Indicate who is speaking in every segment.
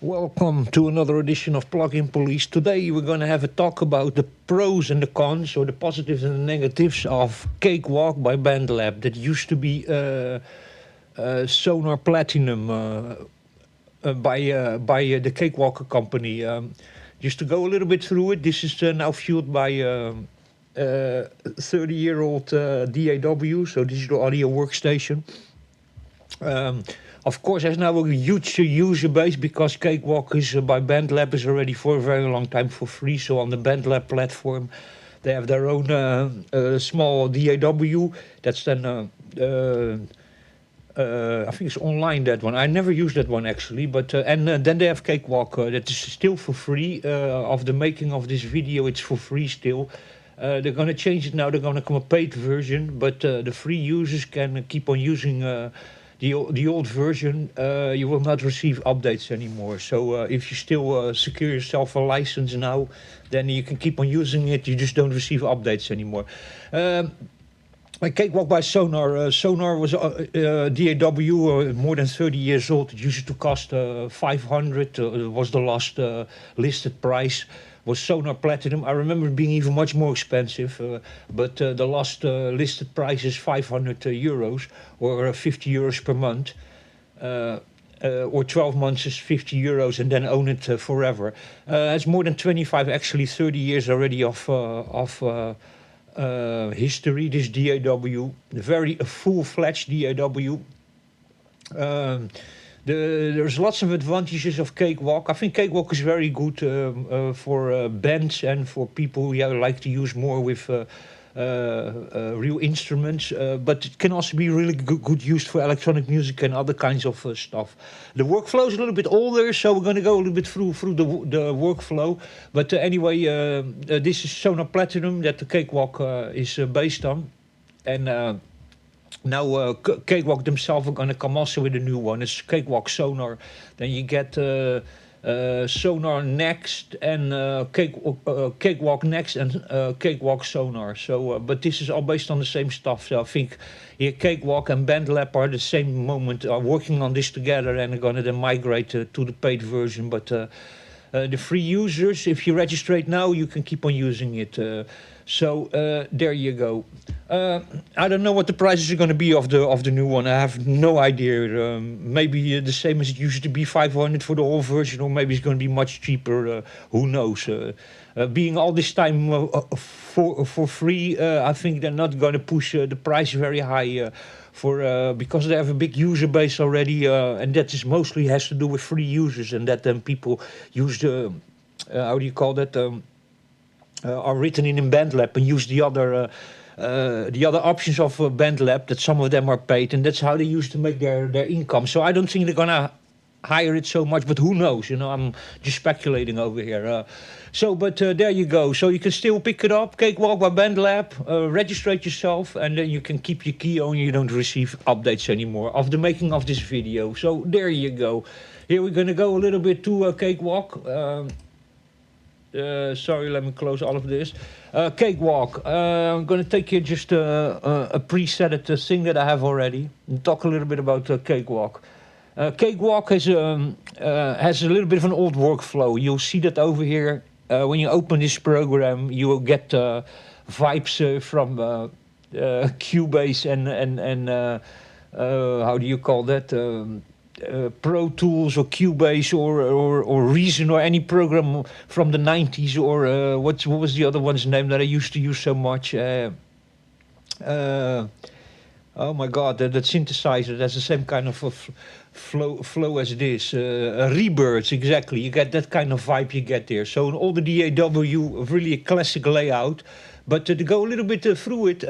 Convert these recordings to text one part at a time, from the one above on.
Speaker 1: Welcome to another edition of Plugin Police. Today we're going to have a talk about the pros and the cons, or the positives and the negatives of Cakewalk by Bandlab. That used to be Sonar Platinum by the Cakewalk company. Just to go a little bit through it, this is now fueled by 30-year-old DAW, so digital audio workstation. Of course, there's now a huge user base because Cakewalk is by Bandlab is already for a very long time for free. So on the Bandlab platform, they have their own small DAW. That's then I think it's online, that one. I never used that one actually, but and then they have Cakewalk that is still for free. Of the making of this video, it's for free still. They're going to change it now. They're going to come a paid version, but the free users can keep on using the old version. You will not receive updates anymore. So if you still secure yourself a license now, then you can keep on using it. You just don't receive updates anymore. Cakewalk by Sonar. Sonar was DAW, more than 30 years old. It used to cost 500. Was the last listed price. Was Sonar Platinum. I remember it being even much more expensive, but the last listed price is 500 euros, or 50 euros per month, or 12 months is 50 euros, and then own it forever. It's more than 25, actually 30 years already of history, this DAW. Very full-fledged DAW. There's lots of advantages of Cakewalk. I think Cakewalk is very good for bands and for people who like to use more with real instruments. But it can also be really good used for electronic music and other kinds of stuff. The workflow is a little bit older, so we're going to go a little bit through the workflow. But anyway, this is Sonar Platinum that the Cakewalk is based on. And now Cakewalk themselves are going to come also with a new one. It's Cakewalk Sonar. Then you get Sonar Next and Cakewalk Next and Cakewalk Sonar. So, but this is all based on the same stuff. So I think here Cakewalk and Bandlab are the same moment, are working on this together, and are going to then migrate to the paid version. But the free users, if you register now, you can keep on using it. So there you go. I don't know what the prices are going to be of the new one. I have no idea. Maybe the same as it used to be, 500 for the whole version, or maybe it's going to be much cheaper. Who knows? Being all this time for free, I think they're not going to push the price very high because they have a big user base already, and that is mostly has to do with free users, and that then people use the how do you call that? Are written in Bandlab and use the other options of Bandlab, that some of them are paid, and that's how they used to make their income. So I don't think they're gonna hire it so much, but who knows? You know, I'm just speculating over here. But there you go. So you can still pick it up, Cakewalk by Bandlab, register yourself, and then you can keep your key on. You don't receive updates anymore of the making of this video. So there you go. Here we're gonna go a little bit to Cakewalk. Sorry, let me close all of this. Cakewalk. I'm going to take you just a preset thing that I have already and talk a little bit about Cakewalk. Cakewalk has a little bit of an old workflow. You'll see that over here. When you open this program, you will get vibes from Cubase and how do you call that? Pro Tools or Cubase or Reason or any program from the 90s, or what was the other one's name that I used to use so much? Oh my God, that synthesizer, that's the same kind of flow as this. Rebirths, exactly. You get that kind of vibe you get there. So all the DAW, really a classic layout. But to go a little bit through it,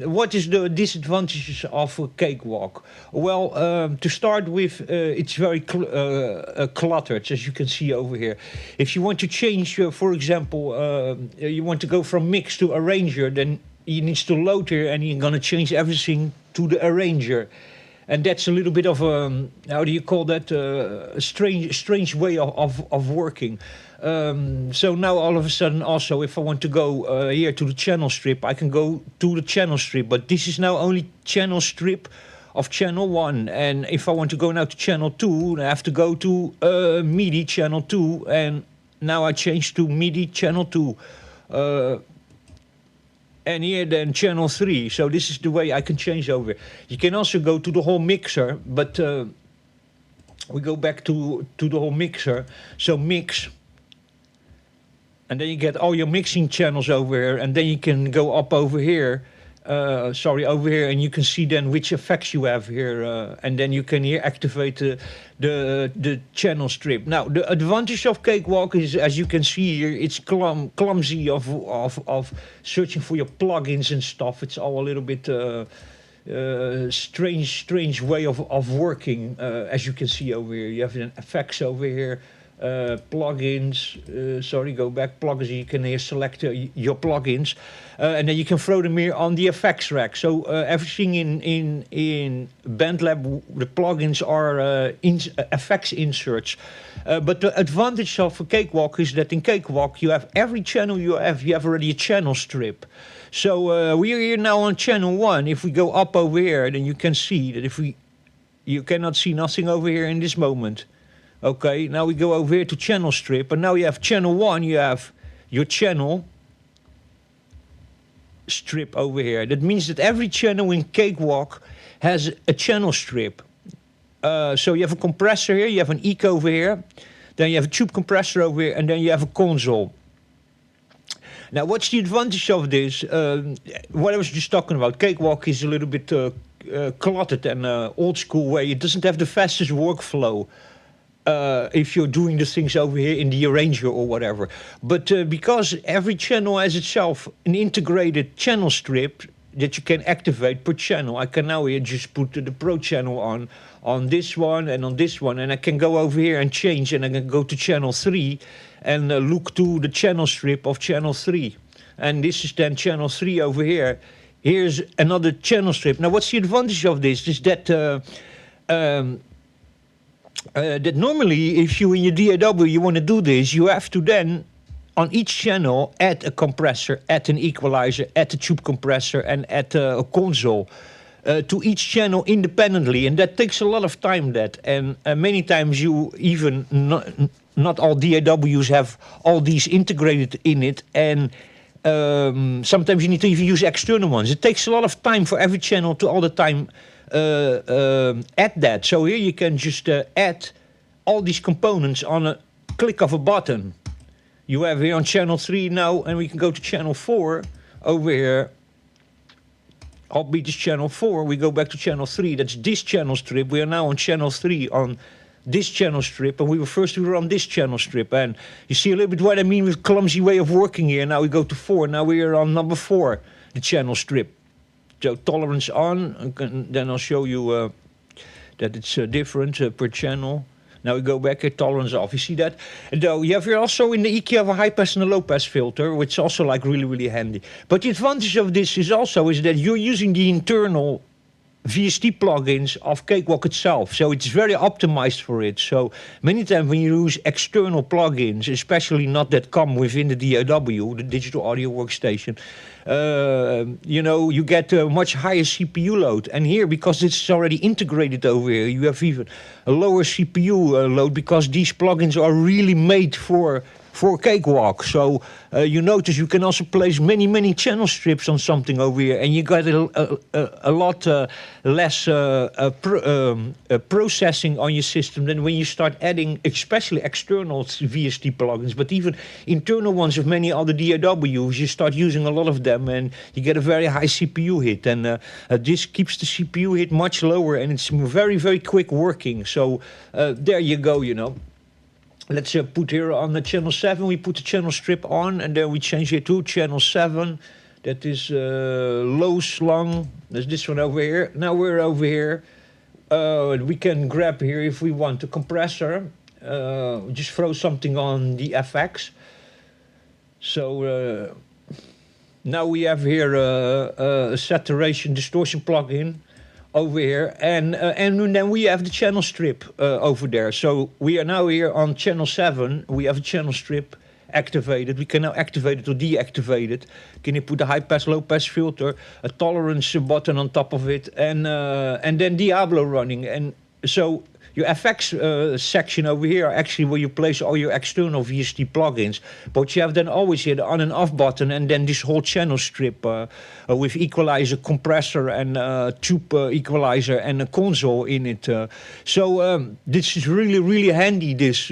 Speaker 1: what is the disadvantages of Cakewalk? Well, to start with, it's very cluttered, as you can see over here. If you want to change, for example, you want to go from mix to arranger, then you need to load here, and you're going to change everything to the arranger. And that's a little bit of a, how do you call that, a strange way of working. So now all of a sudden also, if I want to go here to the channel strip, I can go to the channel strip. But this is now only channel strip of channel 1. And if I want to go now to channel 2, I have to go to MIDI channel 2, and now I change to MIDI channel 2. And here then channel 3. So this is the way I can change over. You can also go to the whole mixer, but we go back to the whole mixer. So mix. And then you get all your mixing channels over here, and then you can go up over here. Over here, and you can see then which effects you have here, and then you can here activate the channel strip. Now the advantage of Cakewalk is, as you can see here, it's clumsy of searching for your plugins and stuff. It's all a little bit strange way of working, as you can see over here. You have an effects over here. Plugins, go back, plugins, you can here select your plugins, and then you can throw them here on the effects rack. So everything in Bandlab, the plugins are effects inserts. But the advantage of a Cakewalk is that in Cakewalk you have every channel you have already a channel strip. So we are here now on channel 1. If we go up over here, then you can see that you cannot see nothing over here in this moment. Okay, now we go over here to channel strip, and now you have channel 1, you have your channel strip over here. That means that every channel in Cakewalk has a channel strip. So you have a compressor here, you have an eco over here, then you have a tube compressor over here, and then you have a console. Now what's the advantage of this? What I was just talking about, Cakewalk is a little bit cluttered and old school way. It doesn't have the fastest workflow. If you're doing the things over here in the arranger or whatever. But because every channel has itself an integrated channel strip that you can activate per channel, I can now here just put the Pro channel on this one and on this one, and I can go over here and change, and I can go to channel 3 and look to the channel strip of channel 3. And this is then channel 3 over here. Here's another channel strip. Now what's the advantage of this? Is that that normally, if you in your DAW you want to do this, you have to then on each channel add a compressor, add an equalizer, add a tube compressor, and add a console to each channel independently, and that takes a lot of time. And many times you even not all DAWs have all these integrated in it, and sometimes you need to even use external ones. It takes a lot of time for every channel to all the time add that. So here you can just add all these components on a click of a button. You have here on channel 3 now, and we can go to channel 4 over here. Albeit is channel 4, we go back to channel 3. That's this channel strip. We are now on channel 3 on this channel strip, and we were on this channel strip. And you see a little bit what I mean with clumsy way of working here. Now we go to 4. Now we are on number 4, the channel strip. So tolerance on, then I'll show you that it's different per channel. Now we go back at tolerance off. You see that? And though you have here also in the EQ have a high pass and a low pass filter, which is also like really handy. But the advantage of this is that you're using the internal VST plugins of Cakewalk itself, so it's very optimized for it. So many times when you use external plugins, especially not that come within the DAW, the digital audio workstation, you get a much higher CPU load. And here, because it's already integrated over here, you have even a lower CPU load, because these plugins are really made for Cakewalk. So you notice you can also place many channel strips on something over here, and you got a lot less processing on your system than when you start adding, especially external VST plugins, but even internal ones of many other DAWs. You start using a lot of them, and you get a very high CPU hit. And this keeps the CPU hit much lower, and it's very quick working. So there you go. Let's put here on the channel 7, we put the channel strip on, and then we change it to channel 7. That is low slung. There's this one over here. Now we're over here. We can grab here, if we want, a compressor. Just throw something on the FX. So now we have here a saturation distortion plugin over here, and then we have the channel strip over there. So we are now here on channel 7. We have a channel strip, activated. We can now activate it or deactivate it. Can you put a high pass, low pass filter, a tolerance button on top of it, and then Diablo running. And so your FX section over here are actually where you place all your external VST plugins. But you have then always here the on and off button, and then this whole channel strip with equalizer, compressor, and tube equalizer, and a console in it. So this is really, really handy. This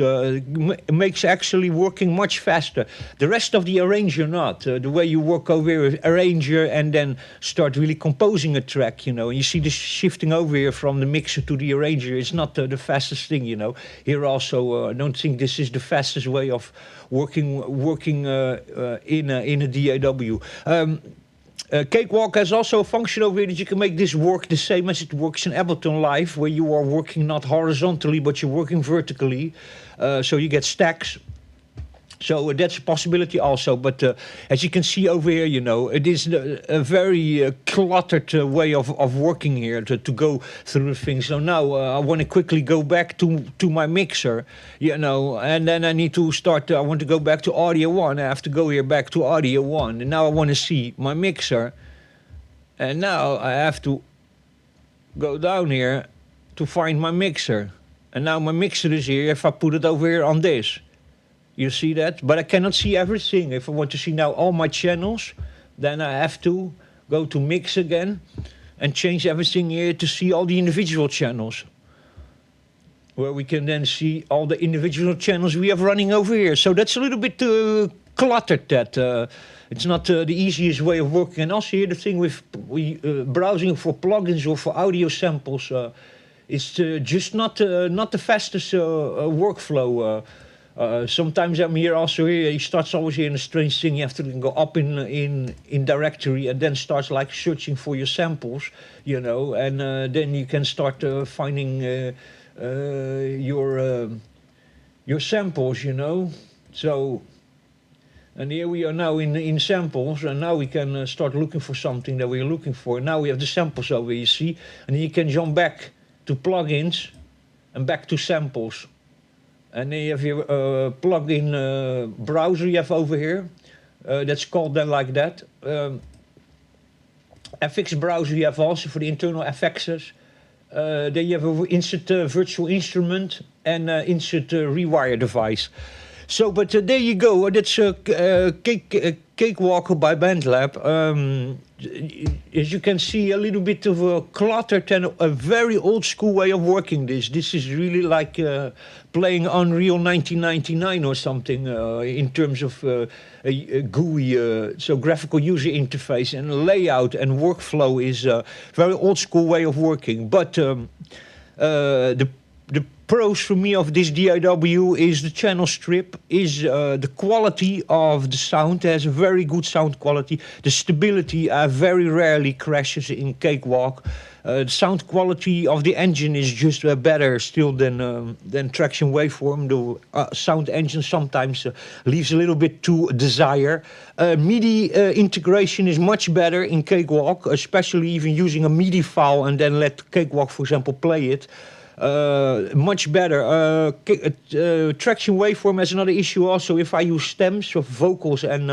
Speaker 1: makes actually working much faster. The rest of the arranger not. The way you work over here with arranger and then start really composing a track, you know. And you see this shifting over here from the mixer to the arranger. It's not the fastest thing, you know. Here also, I don't think this is the fastest way of working in a DAW. Cakewalk has also a function over here that you can make this work the same as it works in Ableton Live, where you are working not horizontally, but you're working vertically. So you get stacks. So that's a possibility also. But as you can see over here, you know, it is a very cluttered way of working here to go through the things. So now I want to quickly go back to my mixer, you know, and then I need to start. I want to go back to audio 1. I have to go here back to audio 1. And now I want to see my mixer. And now I have to go down here to find my mixer. And now my mixer is here if I put it over here on this. You see that? But I cannot see everything. If I want to see now all my channels, then I have to go to mix again and change everything here to see all the individual channels. Where we can then see all the individual channels we have running over here. So that's a little bit cluttered. That it's not the easiest way of working. And also here the thing with browsing for plugins or for audio samples is just not the fastest workflow. Sometimes I'm here also here. He starts always here in a strange thing. You have to go up in directory and then starts like searching for your samples, you know, and then you can start finding your samples, you know. So, and here we are now in samples, and now we can start looking for something that we're looking for. Now we have the samples over, you see, and then you can jump back to plugins and back to samples. And then you have your plugin browser you have over here. That's called then like that. FX browser you have also for the internal FXs. Then you have an insert virtual instrument and insert rewire device. So, but there you go. That's Cakewalk by Bandlab. As you can see, a little bit of a cluttered and a very old school way of working this. This is really like playing Unreal 1999 or something in terms of a GUI, so graphical user interface, and layout and workflow is a very old school way of working. But the pros for me of this DAW is the channel strip, is the quality of the sound. It has a very good sound quality. The stability very rarely crashes in Cakewalk. The sound quality of the engine is just better still than Traction Waveform. The sound engine sometimes leaves a little bit to desire. MIDI integration is much better in Cakewalk, especially even using a MIDI file and then let Cakewalk, for example, play it. Much better. Traction Waveform has another issue also. If I use stems of vocals and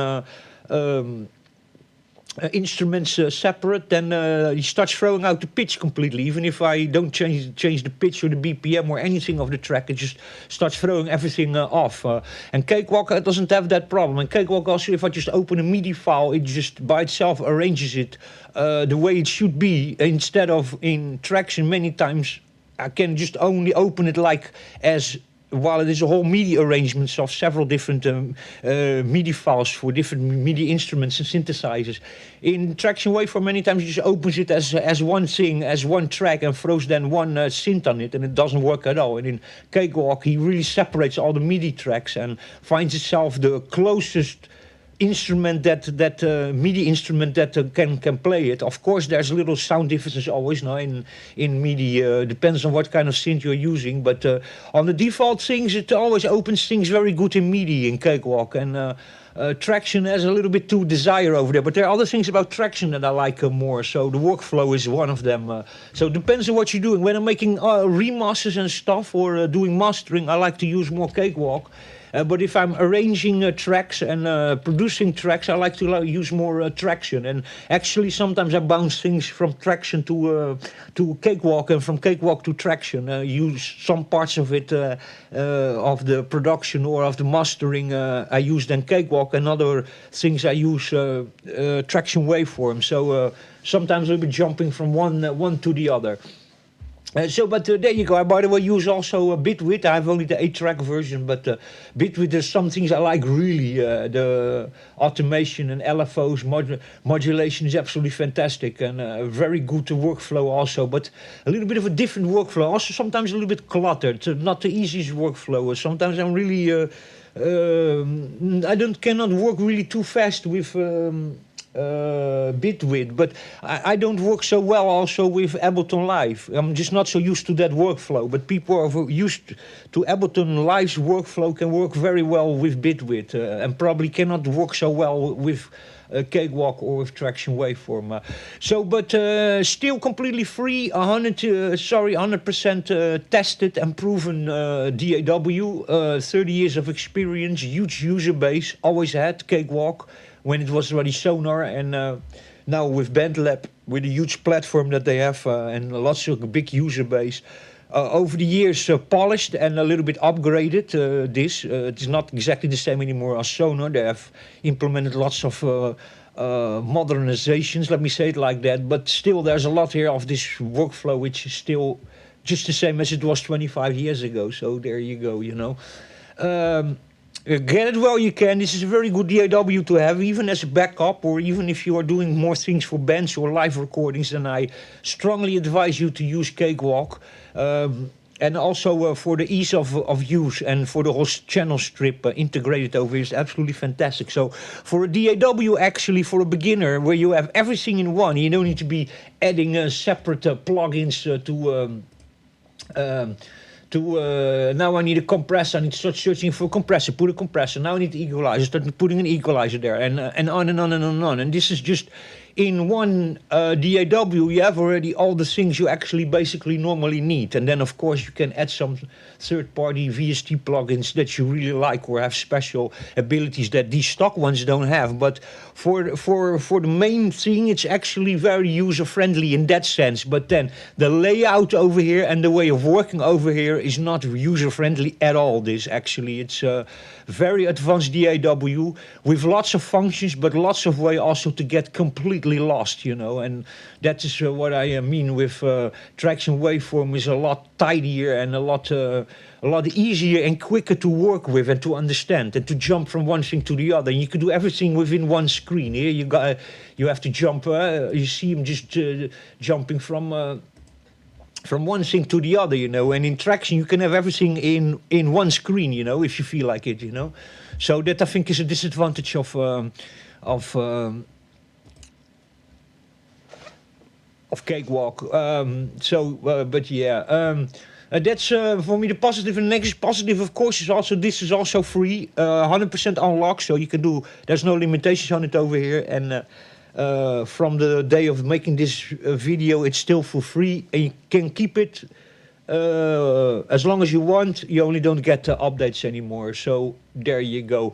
Speaker 1: instruments separate, then he starts throwing out the pitch completely. Even if I don't change the pitch or the BPM or anything of the track, it just starts throwing everything off. And Cakewalk doesn't have that problem. And Cakewalk also, if I just open a MIDI file, it just by itself arranges it the way it should be, instead of in Traction many times I can just only open it like as, while it is a whole MIDI arrangements of several different MIDI files for different MIDI instruments and synthesizers. In Traction Waveform, many times it just opens it as one thing, as one track, and throws then one synth on it, and it doesn't work at all. And in Cakewalk, he really separates all the MIDI tracks and finds itself the closest instrument that MIDI instrument that can play it. Of course, there's little sound differences always now in MIDI. Depends on what kind of synth you're using, but on the default things, it always opens things very good in MIDI in Cakewalk. And Traction has a little bit to desire over there, but there are other things about Traction that I like more. So the workflow is one of them. So it depends on what you're doing. When I'm making remasters and stuff or doing mastering, I like to use more Cakewalk. But if I'm arranging tracks and producing tracks, I like to use more traction. And actually, sometimes I bounce things from traction to Cakewalk, and from Cakewalk to traction. Use some parts of it of the production or of the mastering. I use then Cakewalk, and other things I use traction waveform. So sometimes I'll be jumping from one to the other. But there you go. I, by the way, use also Bitwit. I have only the 8-track version, but Bitwit, there's some things I like really. The automation and LFOs, modulation is absolutely fantastic, and very good workflow also, but a little bit of a different workflow. Also sometimes a little bit cluttered, not the easiest workflow. Sometimes I'm really, cannot work really too fast with Bitwit, but I don't work so well also with Ableton Live. I'm just not so used to that workflow, but people are used to Ableton Live's workflow can work very well with Bitwit, and probably cannot work so well with Cakewalk or with traction waveform. But still completely free, 100% tested and proven DAW, 30 years of experience, huge user base, always had Cakewalk when it was already Sonar, and now with Bandlab, with a huge platform that they have and lots of big user base. Over the years, polished and a little bit upgraded. It's not exactly the same anymore as Sonar. They have implemented lots of modernizations, let me say it like that. But still, there's a lot here of this workflow, which is still just the same as it was 25 years ago. So there you go, you know. Get it while you can. This is a very good DAW to have, even as a backup, or even if you are doing more things for bands or live recordings. Then I strongly advise you to use Cakewalk, and also for the ease of use and for the whole channel strip integrated over here is absolutely fantastic. So for a DAW, actually, for a beginner, where you have everything in one, you don't need to be adding separate plugins now I need a compressor. I need to start searching for a compressor. Put a compressor. Now I need the equalizer. Start putting an equalizer there, and on and on and on and on. And this is just in one DAW. You have already all the things you actually basically normally need. And then of course you can add some third-party VST plugins that you really like or have special abilities that these stock ones don't have. But for the main thing, it's actually very user-friendly in that sense. But then the layout over here and the way of working over here is not user-friendly at all. This actually, it's a very advanced DAW with lots of functions, but lots of way also to get completely lost, you know. And that is what I mean with traction waveform is a lot tidier and a lot easier and quicker to work with and to understand and to jump from one thing to the other. And you can do everything within one screen. Here you have to jump. You see him just jumping from one thing to the other, you know. And in traction, you can have everything in one screen, you know, if you feel like it, you know. So that I think is a disadvantage of Cakewalk. But yeah. That's for me the positive. And the next positive, of course, is also this is also free, 100% unlocked, so you can do. There's no limitations on it over here, and from the day of making this video, it's still for free, and you can keep it as long as you want. You only don't get updates anymore. So there you go.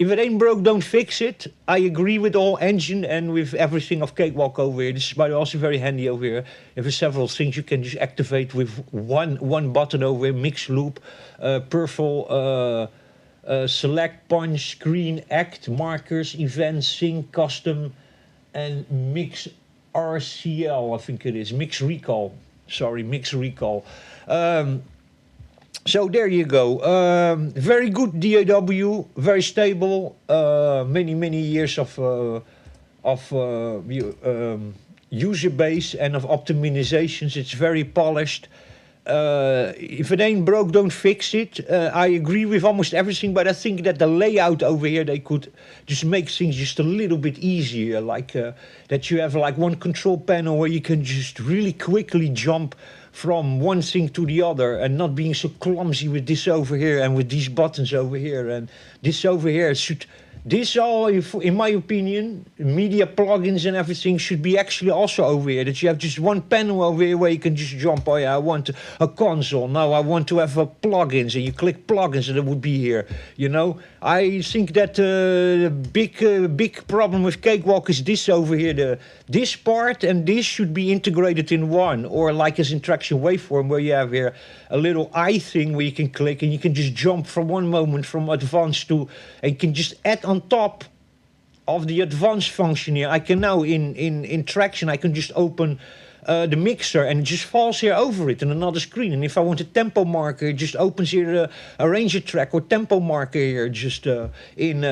Speaker 1: If it ain't broke, don't fix it. I agree with the whole engine and with everything of Cakewalk over here. This is also very handy over here. There are several things you can just activate with one button over here. Mix loop, purple, select, punch, screen, act, markers, events, sync, custom, and mix RCL, I think it is. Mix recall. Sorry, mix recall. So there you go. Very good DAW, very stable. Many years of user base and of optimizations. It's very polished. If it ain't broke, don't fix it. I agree with almost everything, but I think that the layout over here, they could just make things just a little bit easier. Like that you have like one control panel where you can just really quickly jump from one thing to the other and not being so clumsy with this over here and with these buttons over here and this over here. this all, in my opinion, media plugins and everything should be actually also over here. That you have just one panel over here where you can just jump. Oh yeah, I want a console. Now I want to have plugins, and you click plugins, and it would be here. You know, I think that the big problem with Cakewalk is this over here. This part and this should be integrated in one, or like as in traction waveform, where you have here a little eye thing where you can click and you can just jump from one moment from advanced to, and you can just add on top of the advanced function here. I can now in traction, I can just open the mixer and it just falls here over it in another screen. And if I want a tempo marker, it just opens here a ranger track or tempo marker here just in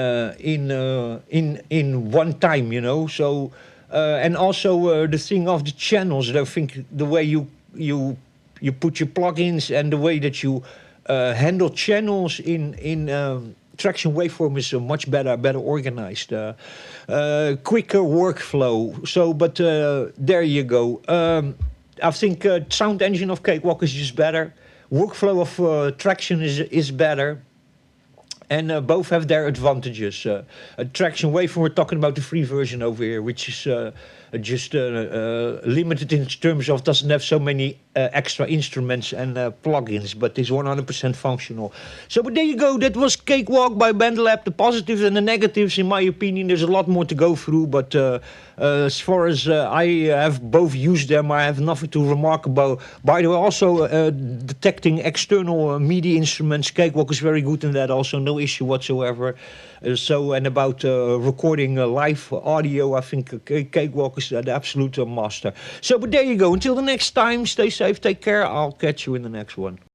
Speaker 1: one time, you know. So and also the thing of the channels. I think the way you put your plugins and the way that you handle channels in traction waveform is much better organized, quicker workflow. So, but there you go. I think sound engine of Cakewalk is just better. Workflow of traction is better. And both have their advantages. Traction waveform, we're talking about the free version over here, which is just limited in terms of doesn't have so many extra instruments and plugins, but is 100% functional. So, but there you go. That was Cakewalk by Bandlab. The positives and the negatives, in my opinion, there's a lot more to go through. But as far as I have both used them, I have nothing to remark about. By the way, also detecting external MIDI instruments, Cakewalk is very good in that. Also, no issue whatsoever. So, and about recording live audio, I think Cakewalk is the absolute master. So, but there you go. Until the next time, stay safe, take care. I'll catch you in the next one.